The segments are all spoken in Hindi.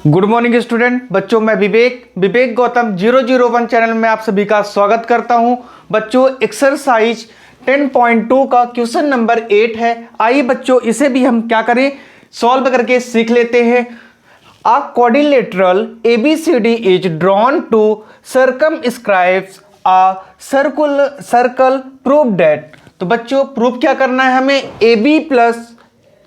गुड मॉर्निंग स्टूडेंट बच्चों, मैं विवेक गौतम 001 चैनल में आप सभी का स्वागत करता हूं। बच्चों, एक्सरसाइज 10.2 का क्वेश्चन नंबर 8 है। आइए बच्चों, इसे भी हम क्या करें, सॉल्व करके सीख लेते हैं। A quadrilateral ABCD is drawn to circumscribe a circle. Prove that। तो बच्चों प्रूफ क्या करना है हमें, AB plus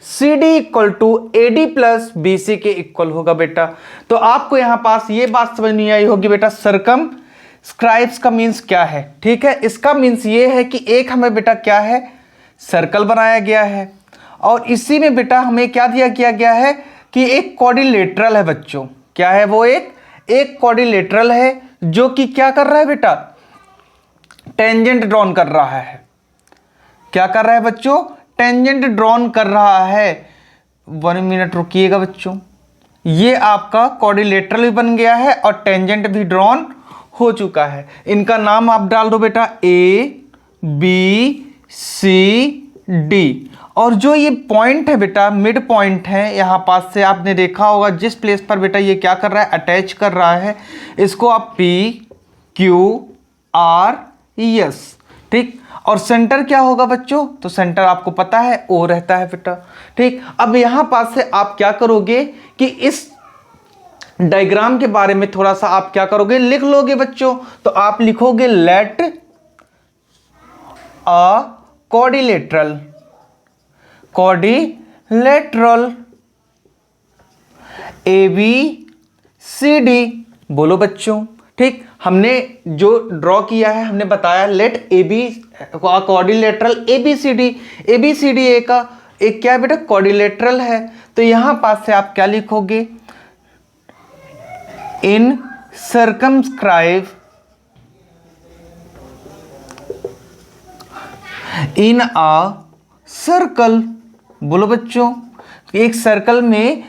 CD equal to AD plus BC के इक्वल होगा बेटा। तो आपको यहां पास ये बात समझ नहीं आई होगी बेटा, सर्कमस्क्राइब्स का मीन्स क्या है। ठीक है, इसका मीन्स ये है कि एक हमें बेटा क्या है, सर्कल बनाया गया है और इसी में बेटा हमें क्या किया गया है कि एक क्वाड्रिलेटरल है बच्चों। क्या है वो, एक क्वाड्रिलेटरल है जो कि क्या कर रहा है बेटा, टेंजेंट ड्रॉन कर रहा है। क्या कर रहा है बच्चों, टेंजेंट ड्रॉन कर रहा है। 1 मिनट रुकिएगा बच्चों, ये आपका क्वाड्रिलेटरल भी बन गया है और टेंजेंट भी ड्रॉन हो चुका है। इनका नाम आप डाल दो बेटा ABCD। और जो ये पॉइंट है बेटा, मिड पॉइंट है, यहां पास से आपने देखा होगा जिस प्लेस पर बेटा ये क्या कर रहा है, अटैच कर रहा है, इसको आप PQRS। ठीक, और सेंटर क्या होगा बच्चों, तो सेंटर आपको पता है O रहता है बेटा। ठीक, अब यहां पास से आप क्या करोगे कि इस डायग्राम के बारे में थोड़ा सा आप क्या करोगे, लिख लोगे बच्चों। तो आप लिखोगे लेट अ क्वाड्रिलेटरल ABCD। बोलो बच्चों। ठीक, हमने जो ड्रॉ किया है हमने बताया लेट क्वाड्रिलेटरल ABCD एक क्या है बेटा, क्वाड्रिलेटरल है। तो यहां पास से आप क्या लिखोगे, इन सर्कमस्क्राइब इन अ सर्कल। बोलो बच्चों, एक सर्कल में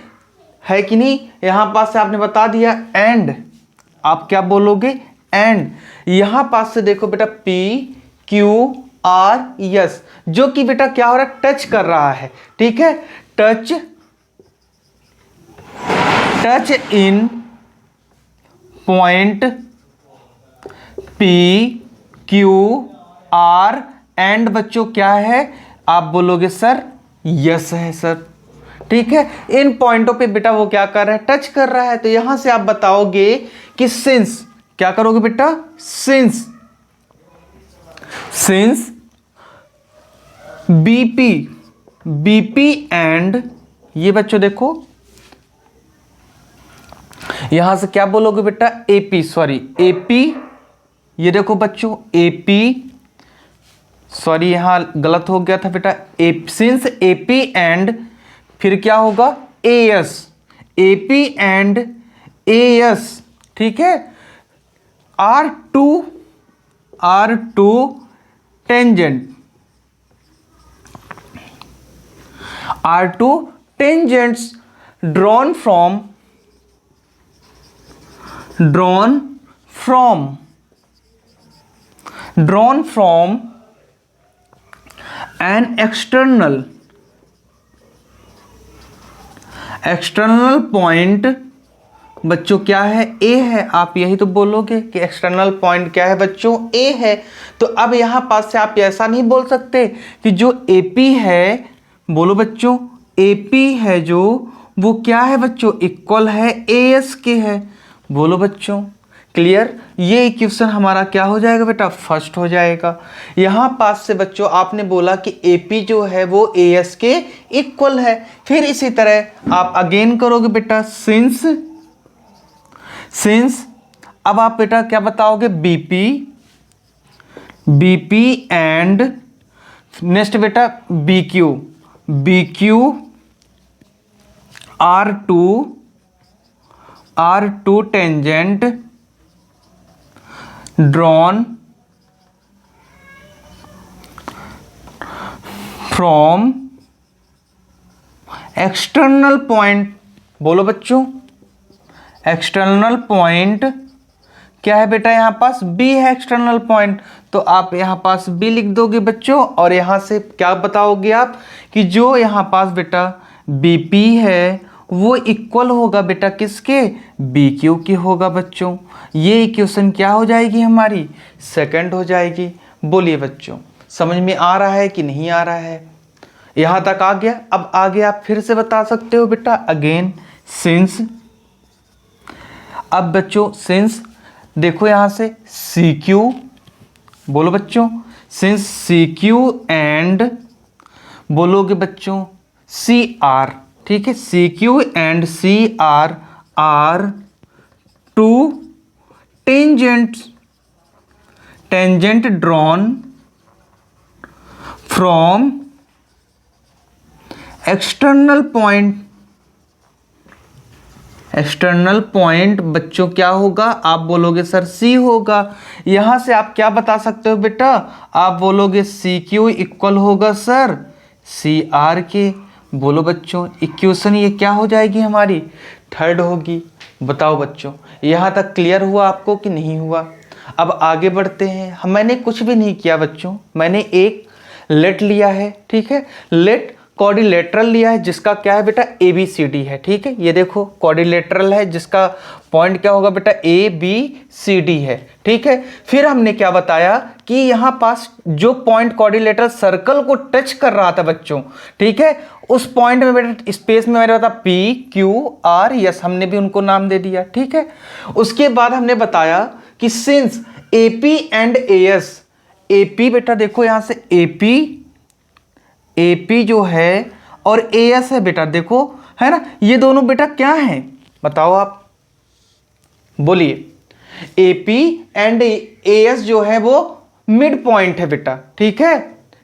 है कि नहीं, यहां पास से आपने बता दिया एंड, आप क्या बोलोगे एंड। यहां पास से देखो बेटा PQRS, जो कि बेटा क्या हो रहा है, टच कर रहा है। ठीक है, touch in point PQR and बच्चों क्या है, आप बोलोगे सर यस है सर। ठीक है, इन पॉइंटों पे बेटा वो क्या कर रहा है, टच कर रहा है। तो यहां से आप बताओगे कि सिंस, क्या करोगे बेटा, सिंस BP एंड ये बच्चों देखो यहां से क्या बोलोगे बेटा, AP। ये देखो बच्चों AP, सॉरी यहां गलत हो गया था बेटा, सिंस AP एंड फिर क्या होगा AS, AP एंड AS। ठीक है, R2 tangents drawn from an external point बच्चों क्या है, A है। आप यही तो बोलोगे कि एक्सटर्नल पॉइंट क्या है बच्चों, A है। तो अब यहां पास से आप ऐसा नहीं बोल सकते कि जो AP है, बोलो बच्चों AP है जो, वो क्या है बच्चों, इक्वल है AS के है। बोलो बच्चों क्लियर, ये इक्वेशन हमारा क्या हो जाएगा बेटा, फर्स्ट हो जाएगा। यहां पास से बच्चों आपने बोला कि AP जो है वो AS के इक्वल है। फिर इसी तरह आप अगेन करोगे बेटा सिंस अब आप बेटा क्या बताओगे, BP एंड नेक्स्ट बेटा BQ R2 tangent drawn from external point. बोलो बच्चों एक्सटर्नल पॉइंट क्या है बेटा, यहां पास B है एक्सटर्नल पॉइंट। तो आप यहां पास B लिख दोगे बच्चों, और यहां से क्या बताओगे आप कि जो यहां पास बेटा BP है वो इक्वल होगा बेटा किसके, बी क्यू के होगा बच्चों। ये इक्वेशन क्या हो जाएगी हमारी, सेकंड हो जाएगी। बोलिए बच्चों समझ में आ रहा है कि नहीं आ रहा है, यहां तक आ गया। अब आगे आप फिर से बता सकते हो बेटा अगेन सिंस। अब बच्चों सिंस देखो यहां से सी क्यू, बोलो बच्चों सिंस सी क्यू एंड बोलोगे बच्चों सी आर, ठीक है, C Q and C R two tangent drawn from external point बच्चों क्या होगा, आप बोलोगे सर सी होगा। यहां से आप क्या बता सकते हो बेटा, आप बोलोगे सी क्यू इक्वल होगा सर सी आर के। बोलो बच्चों इक्वेशन ये क्या हो जाएगी हमारी, थर्ड होगी। बताओ बच्चों यहां तक क्लियर हुआ आपको कि नहीं हुआ। अब आगे बढ़ते हैं। मैंने कुछ भी नहीं किया बच्चों, मैंने एक लेट लिया है, ठीक है, लेट क्वाड्रिलेटरल लिया है जिसका क्या है बेटा ए बी सी डी है, ठीक है। ये देखो क्वाड्रिलेटरल है जिसका पॉइंट क्या होगा बेटा ए बी सी डी है, ठीक है। फिर हमने क्या बताया कि यहाँ पास जो पॉइंट क्वाड्रिलेटरल सर्कल को टच कर रहा था बच्चों, ठीक है, उस पॉइंट में बेटा स्पेस में मेरा था पी क्यू आर यस, हमने भी उनको नाम दे दिया, ठीक है। उसके बाद हमने बताया कि since A P and A S, A P बेटा देखो यहां से एपी जो है और एएस है बेटा, देखो है ना, ये दोनों बेटा क्या हैं बताओ आप, बोलिए। एपी एंड एएस जो है वो मिड पॉइंट है बेटा, ठीक है,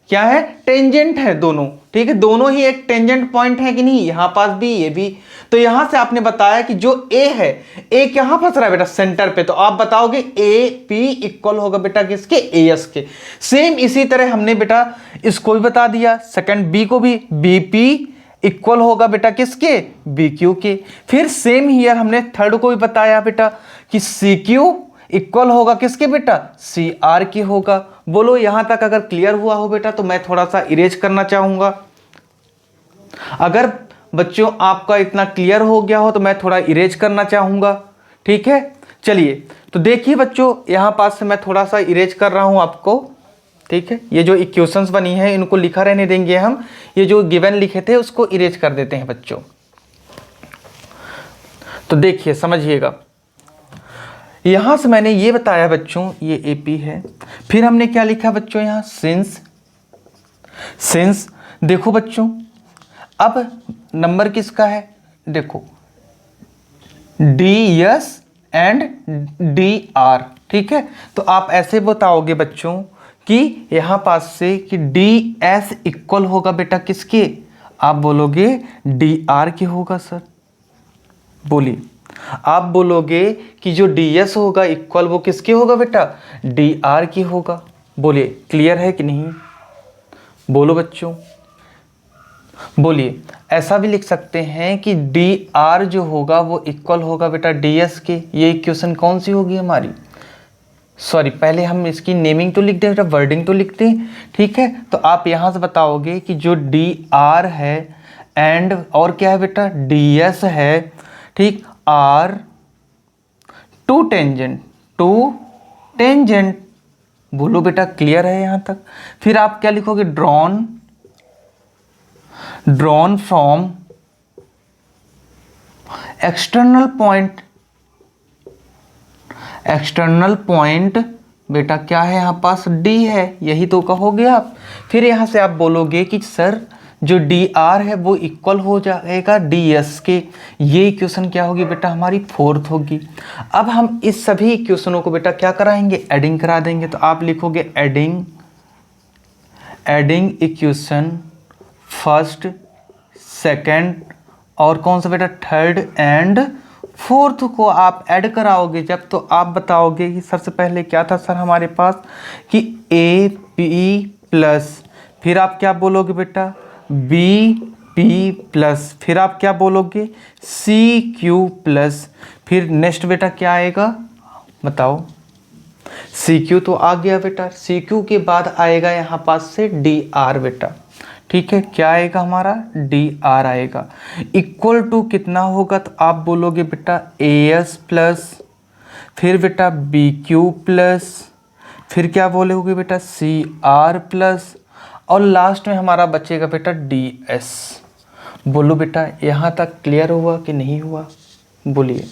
क्या है, टेंजेंट है दोनों, ठीक है, दोनों ही एक टेंजेंट पॉइंट है कि नहीं, यहां पास भी ये भी। तो यहां से आपने बताया कि जो ए है, ए कहां फंस रहा है बेटा, सेंटर पे, तो आप बताओगे ए पी इक्वल होगा बेटा किसके, ए एस के। सेम इसी तरह हमने बेटा इसको भी बता दिया, सेकंड बी को भी, बी पी इक्वल होगा बेटा किसके, बी क्यू के। फिर सेम हियर हमने थर्ड को भी बताया बेटा कि सी क्यू इक्वल होगा किसके बेटा, सी आर की होगा। बोलो यहां तक अगर क्लियर हुआ हो बेटा तो मैं थोड़ा सा इरेज करना चाहूंगा। अगर बच्चों आपका इतना क्लियर हो गया हो तो मैं थोड़ा इरेज करना चाहूंगा, ठीक है। चलिए तो देखिए बच्चों यहां पास से मैं थोड़ा सा इरेज कर रहा हूं आपको, ठीक है। ये जो इक्वेशंस बनी है इनको लिखा रहने देंगे हम, ये जो गिवन लिखे थे उसको इरेज कर देते हैं बच्चों। तो देखिए समझिएगा, यहां से मैंने ये बताया बच्चों ये एपी है, फिर हमने क्या लिखा बच्चों यहां सिंस देखो बच्चों, अब नंबर किसका है, देखो D S and D R, ठीक है। तो आप ऐसे बताओगे बच्चों कि यहां पास से कि डी एस इक्वल होगा बेटा किसके, आप बोलोगे डी आर के होगा सर। बोलिए आप बोलोगे कि जो डी एस होगा इक्वल वो किसके होगा बेटा, डी आर की होगा। बोलिए क्लियर है कि नहीं, बोलो बच्चों, बोलिए। ऐसा भी लिख सकते हैं कि डी आर जो होगा वो इक्वल होगा बेटा डी एस के। ये इक्वेशन कौन सी होगी हमारी, सॉरी पहले हम इसकी नेमिंग तो लिख दें बेटा, वर्डिंग तो लिखते हैं, ठीक है। तो आप यहां से बताओगे कि जो डी आर है एंड और क्या है बेटा डी एस है, ठीक, आर टू टेंजेंट। बोलो बेटा क्लियर है यहां तक। फिर आप क्या लिखोगे, ड्रॉन फ्रॉम एक्सटर्नल पॉइंट बेटा क्या है यहां पास, डी है, यही तो कहोगे आप। फिर यहां से आप बोलोगे कि सर जो डी आर है वो इक्वल हो जाएगा डी एस के। ये इक्वेशन क्या होगी बेटा हमारी फोर्थ होगी। अब हम इस सभी इक्वेशनों को बेटा क्या कराएंगे, एडिंग करा देंगे। तो आप लिखोगे एडिंग इक्वेशन फर्स्ट सेकंड और कौन सा बेटा थर्ड एंड फोर्थ को आप ऐड कराओगे जब, तो आप बताओगे कि सबसे पहले क्या था सर हमारे पास कि ए पी प्लस, फिर आप क्या बोलोगे बेटा बी पी प्लस, फिर आप क्या बोलोगे सी क्यू प्लस, फिर नेक्स्ट बेटा क्या आएगा बताओ, सी क्यू तो आ गया बेटा, सी क्यू के बाद आएगा यहाँ पास से डी आर बेटा, ठीक है, क्या आएगा हमारा डी आर आएगा। इक्वल टू कितना होगा, तो आप बोलोगे बेटा ए एस प्लस, फिर बेटा बी क्यू प्लस, फिर क्या बोलोगे बेटा सी आर प्लस, और लास्ट में हमारा बचेगा बेटा डी एस। बोलो बेटा यहाँ तक क्लियर हुआ कि नहीं हुआ, बोलिए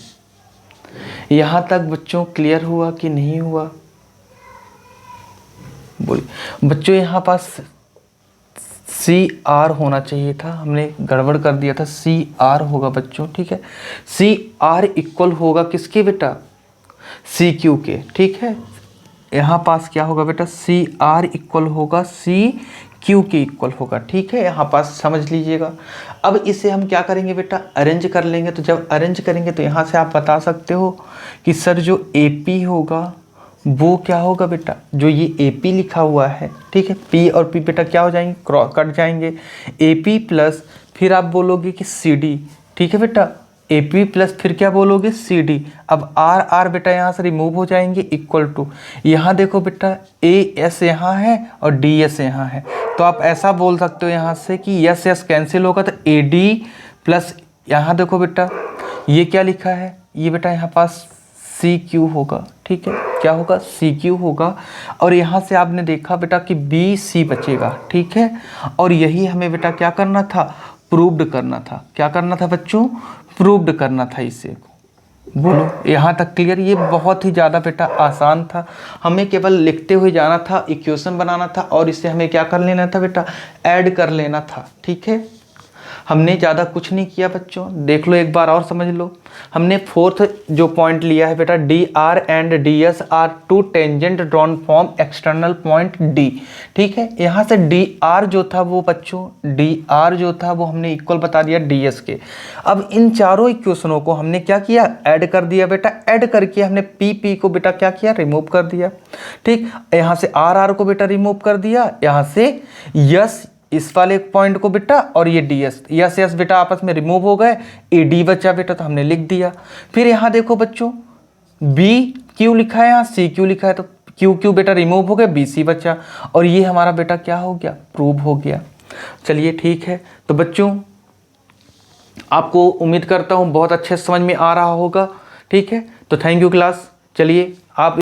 यहाँ तक बच्चों क्लियर हुआ कि नहीं हुआ, बोलिए बच्चों। यहाँ पास सी आर होना चाहिए था, हमने गड़बड़ कर दिया था, सी आर होगा बच्चों, ठीक है। सी आर इक्वल होगा किसके बेटा, सी क्यू के, ठीक है। यहाँ पास क्या होगा बेटा, सी आर इक्वल होगा सी क्यू के इक्वल होगा, ठीक है। यहाँ पास समझ लीजिएगा। अब इसे हम क्या करेंगे बेटा, अरेंज कर लेंगे। तो जब अरेंज करेंगे तो यहाँ से आप बता सकते हो कि सर जो ए पी होगा वो क्या होगा बेटा, जो ये ए पी लिखा हुआ है, ठीक है, पी और पी बेटा क्या हो जाएंगे, क्रॉस कट जाएंगे, ए पी प्लस फिर आप बोलोगे कि सी डी, ठीक है बेटा, ए पी प्लस फिर क्या बोलोगे सी डी। अब आर आर बेटा यहाँ से रिमूव हो जाएंगे, इक्वल टू यहाँ देखो बेटा ए एस यहाँ है और डी एस यहाँ है, तो आप ऐसा बोल सकते हो यहाँ से कि यस यस कैंसिल होगा, तो ए डी प्लस यहाँ देखो बेटा ये क्या लिखा है, ये बेटा यहाँ पास सी क्यू होगा, ठीक है, क्या होगा सी क्यू होगा। और यहाँ से आपने देखा बेटा कि बी सी बचेगा, ठीक है। और यही हमें बेटा क्या करना था, प्रूव्ड करना था। क्या करना था बच्चों, प्रूव्ड करना था इसे। बोलो यहाँ तक क्लियर। ये बहुत ही ज़्यादा बेटा आसान था, हमें केवल लिखते हुए जाना था, इक्वेशन बनाना था और इसे हमें क्या कर लेना था बेटा, ऐड कर लेना था, ठीक है। हमने ज़्यादा कुछ नहीं किया बच्चों, देख लो एक बार और समझ लो। हमने फोर्थ जो पॉइंट लिया है बेटा, D R and D S are two tangent drawn from external point D, ठीक है। यहाँ से डी आर जो था वो बच्चों, डी आर जो था वो हमने इक्वल बता दिया डी एस के। अब इन चारों इक्वेशनों को हमने क्या किया, ऐड कर दिया बेटा। ऐड करके हमने पी पी को बेटा क्या किया, रिमूव कर दिया, ठीक। यहाँ से आर आर को बेटा रिमूव कर दिया, यहाँ से यस इस वाले पॉइंट को बेटा, और ये डी एस यस यस बेटा आपस में रिमूव हो गए, ए डी बचा बेटा तो हमने लिख दिया। फिर यहाँ देखो बच्चों बी क्यू लिखा है, यहाँ सी क्यू लिखा है, तो क्यू क्यू बेटा रिमूव हो गया, बी सी बचा, और ये हमारा बेटा क्या हो गया, प्रूव हो गया। चलिए ठीक है, तो बच्चों आपको उम्मीद करता हूँ बहुत अच्छे समझ में आ रहा होगा, ठीक है। तो थैंक यू क्लास। चलिए आप